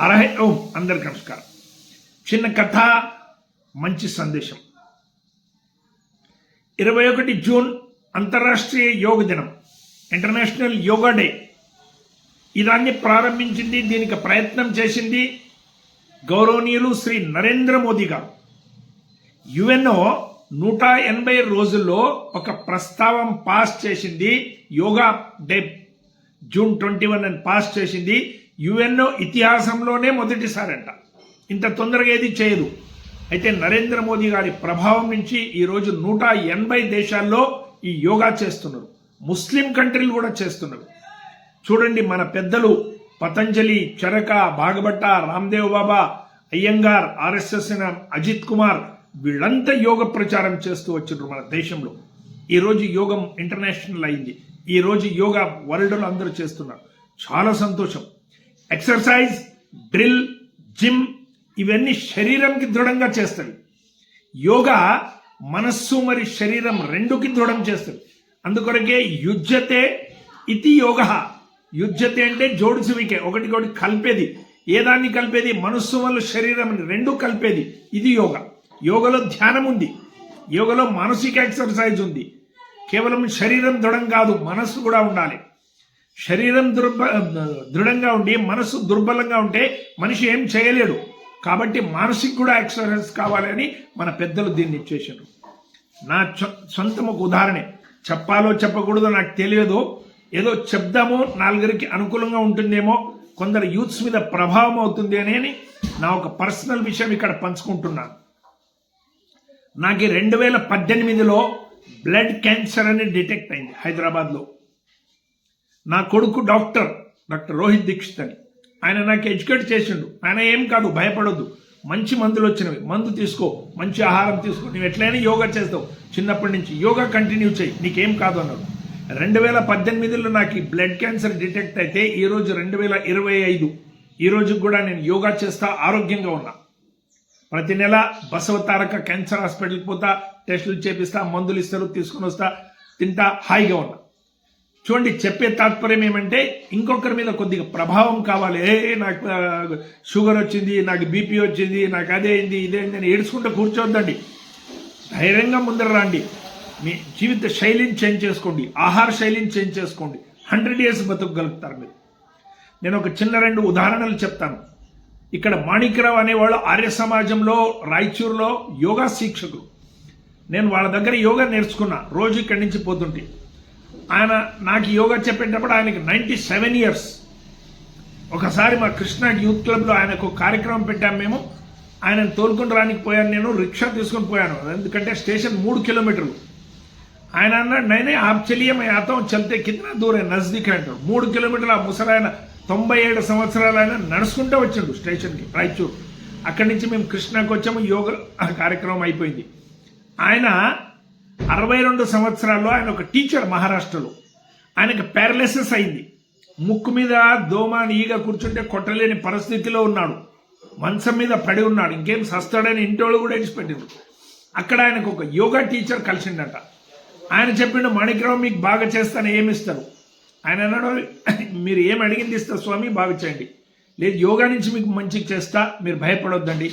హరహే ఓం. అందరికి నమస్కారం. చిన్న కథ, మంచి సందేశం. 21 జూన్ అంతర్రాష్ట్రీయ యోగ దినం, ఇంటర్నేషనల్ యోగా డే. ఇదాన్ని ప్రారంభించింది, దీనికి ప్రయత్నం చేసింది గౌరవనీయులు శ్రీ నరేంద్ర మోదీ గారు. యుఎన్ఓ 180 రోజుల్లో ఒక ప్రస్తావం పాస్ చేసింది. యోగా డే జూన్ 21 అని పాస్ చేసింది. యుఎన్ఓ ఇతిహాసంలోనే మొదటిసారంట. ఇంత తొందరగా ఏది చేయదు. అయితే నరేంద్ర మోదీ గారి ప్రభావం నుంచి ఈరోజు 180 దేశాల్లో ఈ యోగా చేస్తున్నారు. ముస్లిం కంట్రీలు కూడా చేస్తున్నారు. చూడండి, మన పెద్దలు పతంజలి, చరక, భాగభట్ట, రామ్దేవ్ బాబా, అయ్యంగార్, ఆర్ఎస్ఎస్ అజిత్ కుమార్, వీళ్ళంతా యోగ ప్రచారం చేస్తూ వచ్చిండ్రు మన దేశంలో. ఈరోజు యోగం ఇంటర్నేషనల్ అయింది. ఈరోజు యోగా వరల్డ్లో అందరూ చేస్తున్నారు. చాలా సంతోషం. ఎక్సర్సైజ్, డ్రిల్, జిమ్ ఇవన్నీ శరీరంకి దృఢంగా చేస్తుంది. యోగా మనస్సు మరి శరీరం రెండుకి దృఢం చేస్తుంది. అందుకొరకే యుజ్యతే ఇతి యోగ. యుజ్యతే అంటే జోడుసువికే, ఒకటి కలిపేది. ఏదాన్ని కలిపేది? మనస్సు వల్ల శరీరం రెండు కలిపేది. ఇది యోగా. యోగలో ధ్యానం ఉంది, యోగలో మానసిక ఎక్సర్సైజ్ ఉంది. కేవలం శరీరం దృఢం కాదు, మనస్సు కూడా ఉండాలి. శరీరం దృఢంగా ఉండి మనస్సు దుర్బలంగా ఉంటే మనిషి ఏం చేయలేడు. కాబట్టి మానసిక కూడా ఎక్సర్సైజ్ కావాలని మన పెద్దలు దీన్ని ఇచ్చేసారు. నా సొంతం ఒక ఉదాహరణ, చెప్పాలో చెప్పకూడదో నాకు తెలియదు. ఏదో చెప్దామో, నలుగురికి అనుకూలంగా ఉంటుందేమో, కొందరు యూత్స్ మీద ప్రభావం అవుతుంది అని నా ఒక పర్సనల్ విషయం ఇక్కడ పంచుకుంటున్నాను. నాకు 2018లో బ్లడ్ క్యాన్సర్ అని డిటెక్ట్ అయింది హైదరాబాద్లో. నా కొడుకు డాక్టర్ రోహిత్ దీక్షిత్ అని, ఆయన నాకు ఎడ్యుకేట్ చేసిండు. ఆయన ఏం కాదు, భయపడొద్దు, మంచి మందులు వచ్చినవి, మందు తీసుకో, మంచి ఆహారం తీసుకో, నువ్వు ఎట్లయినా యోగా చేస్తావు, చిన్నప్పటి నుంచి యోగా కంటిన్యూ చేయి, నీకేం కాదు అన్నాడు. 2018లో నాకు ఈ బ్లడ్ క్యాన్సర్ డిటెక్ట్ అయితే ఈరోజు 2025, ఈరోజు కూడా నేను యోగా చేస్తా, ఆరోగ్యంగా ఉన్నా. ప్రతి నెల బసవతారక క్యాన్సర్ హాస్పిటల్కి పోతా, టెస్టులు చేపిస్తా, మందులు ఇస్తారు, తీసుకుని వస్తా, తింటా, హాయిగా ఉన్నా. చూడండి, చెప్పే తాత్పర్యం ఏమంటే ఇంకొకరి మీద కొద్దిగా ప్రభావం కావాలి. నాకు షుగర్ వచ్చింది, నాకు బీపీ వచ్చింది, నాకు అదేంది ఇదేంది అని ఏడ్చుకుంటూ కూర్చోవద్దండి. ధైర్యంగా ముందర రండి. మీ జీవిత శైలిని చేంజ్ చేసుకోండి, ఆహార శైలిని చేంజ్ చేసుకోండి. 100 years బతుకగలుగుతారు మీరు. నేను ఒక చిన్న 2 ఉదాహరణలు చెప్తాను. ఇక్కడ మాణిక్యరావు అనేవాళ్ళు ఆర్య సమాజంలో రాయచూరులో యోగా శిక్షకులు. నేను వాళ్ళ దగ్గర యోగా నేర్చుకున్నా. రోజు ఇక్కడి నుంచి పోతుంటే ఆయన నాకు యోగా చెప్పేటప్పుడు ఆయనకి 97 years. ఒకసారి మా కృష్ణా యూత్ క్లబ్లో ఆయనకు కార్యక్రమం పెట్టాము మేము. ఆయనను తోలుకొని రానికి పోయాను, నేను రిక్షా తీసుకొని పోయాను. ఎందుకంటే స్టేషన్ 3 kilometers. ఆయన అన్నాడు, నేనే ఆప్ చలియే మే ఆతా హూ, చల్తే కితనా దూర్ హై, నజదీక్ హై అంటాడు. 3 kilometers. ఆ ముసలాయన 97 సంవత్సరాలు ఆయన నడుచుకుంటూ వచ్చిండు స్టేషన్కి, రాయచూరు. అక్కడి నుంచి మేము కృష్ణాకి వచ్చాము. యోగా కార్యక్రమం అయిపోయింది. ఆయన 62 సంవత్సరాల్లో ఆయన ఒక టీచర్ మహారాష్ట్రలో. ఆయనకు పారాలిసిస్ అయింది. ముక్కు మీద దోమ ఈగ కూర్చుంటే కొట్టలేని పరిస్థితిలో ఉన్నాడు. మంచం మీద పడి ఉన్నాడు. ఇంకేం సస్తాడని ఇంటోళ్ళు కూడా ఇచ్చిపెట్టిండు. అక్కడ ఆయనకు ఒక యోగా టీచర్ కలిసిండట. ఆయన చెప్పిండు, మాణిక్యరావు మీకు బాగా చేస్తాను, ఏమిస్తారు? ఆయన అన్నాడు, మీరు ఏం అడిగింది ఇస్తా స్వామి, బాగా చేయండి. లేదు, యోగా నుంచి మీకు మంచిగా చేస్తా, మీరు భయపడొద్దండి,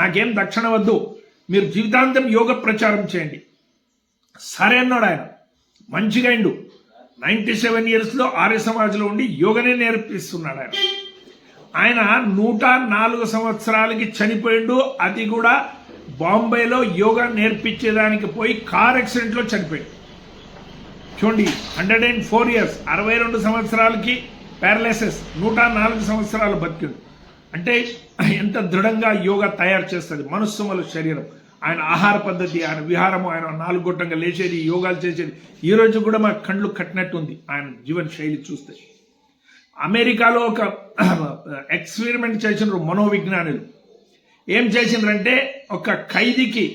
నాకేం దక్షిణ వద్దు, మీరు జీవితాంతం యోగ ప్రచారం చేయండి. సరే అన్నాడు ఆయన. మంచిగా అయిండు. 97 yearsలో ఆర్య సమాజంలో ఉండి యోగనే నేర్పిస్తున్నాడు ఆయన. ఆయన 104 సంవత్సరాలకి చనిపోయిండు. అది కూడా బాంబేలో యోగా నేర్పించేదానికి పోయి కార్ యాక్సిడెంట్లో చనిపోయింది. చూడండి, 104 years, 62 సంవత్సరాలకి పారాలిసిస్, 104 సంవత్సరాలు బతికిండు. అంటే ఎంత దృఢంగా యోగా తయారు చేస్తుంది మనస్సు మరియు శరీరం. ఆయన ఆహార పద్ధతి, ఆయన విహారము, ఆయన 4 గొట్టంగా లేచేది, యోగాలు చేసేది, ఈరోజు కూడా మా కళ్ళు కట్టినట్టు ఉంది ఆయన జీవన శైలి చూస్తే. అమెరికాలో ఒక ఎక్స్పెరిమెంట్ చేసినారు మనోవిజ్ఞానులు. ఏం చేసిండ్రంటే, ఒక ఖైదీకి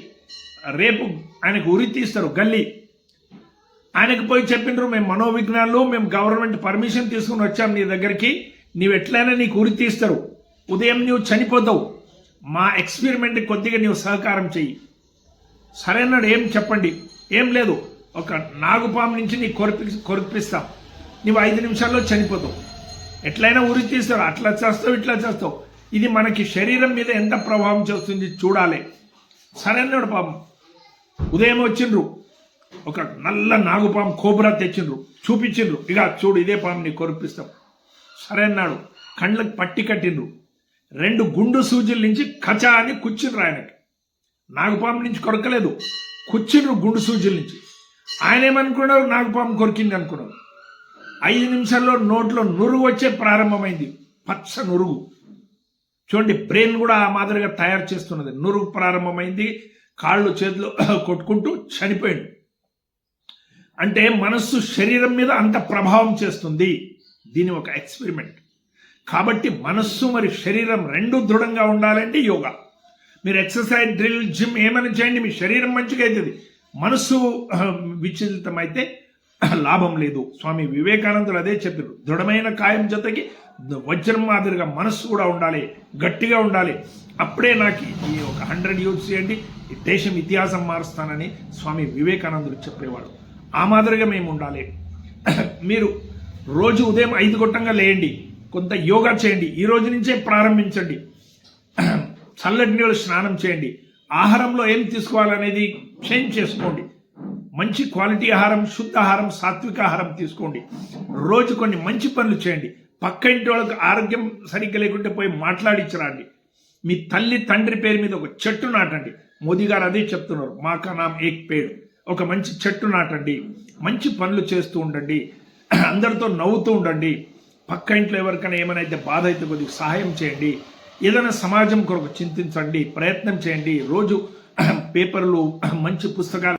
రేపు ఆయనకు ఉరి తీస్తారు గల్లీ. ఆయనకు పోయి చెప్పిండ్రు, మేము మనోవిజ్ఞానులు, మేము గవర్నమెంట్ పర్మిషన్ తీసుకుని వచ్చాం నీ దగ్గరికి, నీవు ఎట్లయినా నీకు ఉరి తీస్తారు, ఉదయం నువ్వు చనిపోతావు, మా ఎక్స్పెరిమెంట్ కొద్దిగా నీవు సహకారం చెయ్యి. సరే అన్నాడు. ఏం చెప్పండి? ఏం లేదు, ఒక నాగుపాము నుంచి నీ కొరిపిస్తాం, నువ్వు 5 నిమిషాల్లో చనిపోతావు, ఎట్లయినా ఉరి తీస్తారు, అట్లా చేస్తావు ఇట్లా చేస్తావు, ఇది మనకి శరీరం మీద ఎంత ప్రభావం చేస్తుంది చూడాలి. సరే అన్నాడు పాపం. ఉదయం వచ్చిండ్రు, ఒక నల్ల నాగుపాము కోబ్రా తెచ్చిండ్రు, చూపించిండ్రు. ఇక చూడు ఇదే పాము నీ కొరిపిస్తాం. సరే అన్నాడు. కళ్ళకి పట్టి కట్టిండ్రు. 2 గుండు సూజీల నుంచి కచా అని కుచ్చిండ్రు ఆయనకి. నాగుపాము నుంచి కొరకలేదు, కుచ్చిండ్రు గుండు సూజీల నుంచి. ఆయన ఏమనుకున్నారు, నాగుపాము కొరికింది అనుకున్నారు. 5 నిమిషాల్లో నోట్లో నురుగు వచ్చే ప్రారంభమైంది, పచ్చ నురుగు. చూడండి, బ్రెయిన్ కూడా ఆ మాదిరిగా తయారు చేస్తున్నది. నురుగు ప్రారంభమైంది, కాళ్ళు చేతులు కొట్టుకుంటూ చనిపోయింది. అంటే మనస్సు శరీరం మీద అంత ప్రభావం చేస్తుంది. దీని ఒక ఎక్స్పెరిమెంట్. కాబట్టి మనస్సు మరి శరీరం 2 దృఢంగా ఉండాలంటే యోగా. మీరు ఎక్సర్సైజ్, డ్రిల్, జిమ్ ఏమైనా చేయండి, మీ శరీరం మంచిగా అవుతుంది. మనస్సు విచలితమైతే లాభం లేదు. స్వామి వివేకానందులు అదే చెప్పారు. దృఢమైన కాయం జతకి వజ్రం మాదిరిగా మనస్సు కూడా ఉండాలి, గట్టిగా ఉండాలి. అప్పుడే నాకు ఈ ఒక 100 యూజ్ చేయండి, ఈ దేశం ఇతిహాసం మారుస్తానని స్వామి వివేకానందులు చెప్పేవాడు. ఆ మాదిరిగా మేము ఉండాలి. మీరు రోజు ఉదయం 5 గొట్టంగా లేయండి, కొంత యోగా చేయండి, ఈ రోజు నుంచే ప్రారంభించండి. చల్లటి నీళ్ళు స్నానం చేయండి. ఆహారంలో ఏం తీసుకోవాలనేది చేంజ్ చేసుకోండి. మంచి క్వాలిటీ ఆహారం, శుద్ధ ఆహారం, సాత్విక ఆహారం తీసుకోండి. రోజు కొన్ని మంచి పనులు చేయండి. పక్క ఇంటి వాళ్ళకి ఆరోగ్యం సరిగ్గా లేకుంటే పోయి మాట్లాడించరండి. మీ తల్లి తండ్రి పేరు మీద ఒక చెట్టు నాటండి. మోదీ గారు అదే చెప్తున్నారు, మాకా నామ్ ఏక్ పేడ్. ఒక మంచి చెట్టు నాటండి, మంచి పనులు చేస్తూ ఉండండి, అందరితో నవ్వుతూ ఉండండి. పక్క ఇంట్లో ఎవరికైనా ఏమైనా అయితే బాధ అయితే కొద్దిగా సహాయం చేయండి. ఏదైనా సమాజం కొరకు చింతించండి, ప్రయత్నం చేయండి. రోజు పేపర్లు, మంచి పుస్తకాలు